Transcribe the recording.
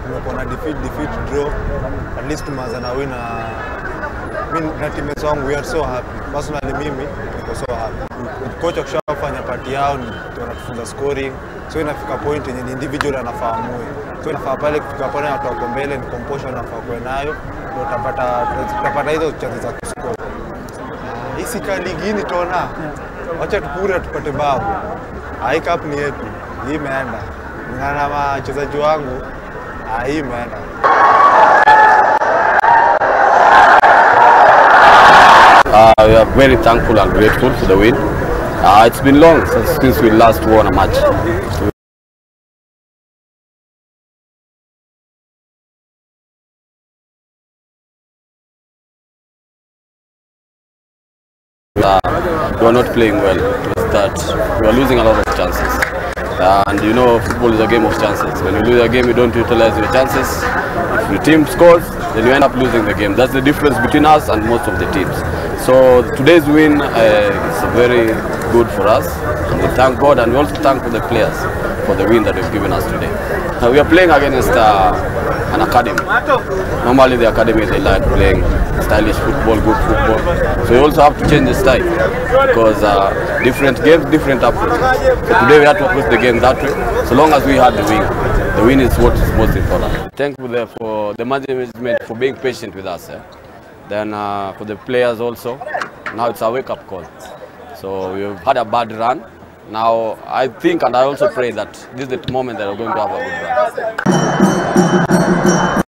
tumekuwa na defeat draw, at least tumeanza na win. Mimi na teammates wangu we are so happy. Personally mimi niko so happy. Coach akishafanya part yao ndio anatufunza scoring. So inafika point yenye individual anafahamu. So inafaa pale kufika pale watu wako mbele, ni composure anafaa kuwa nayo, ndio utapata hizo chances za kuscore. Hii ka ligi ni tona. Wacha tupure tupate bao. Hii cup ni yetu. Hii imeenda. Na wachezaji wangu hii imeenda. We are very thankful and grateful for the win. It's been long since we last won a match. We were not playing well. It was that we were losing a lot of chances. And you know, football is a game of chances. When you lose a game, you don't utilize your chances. If your team scores, then you end up losing the game. That's the difference between us and most of the teams. So today's win is very good for us. And we thank God, and we also thank the players for the win that they've given us today. We are playing against an academy. Normally the academy, they like playing stylish football, good football. So you also have to change the style because different games, different approaches. So today we had to approach the game that way. So long as we had the win. The win is what is most important. Thank you for the management for being patient with us. Then for the players also, now it's a wake-up call. So we've had a bad run. Now I think and I also pray that this is the moment that we're going to have a good run.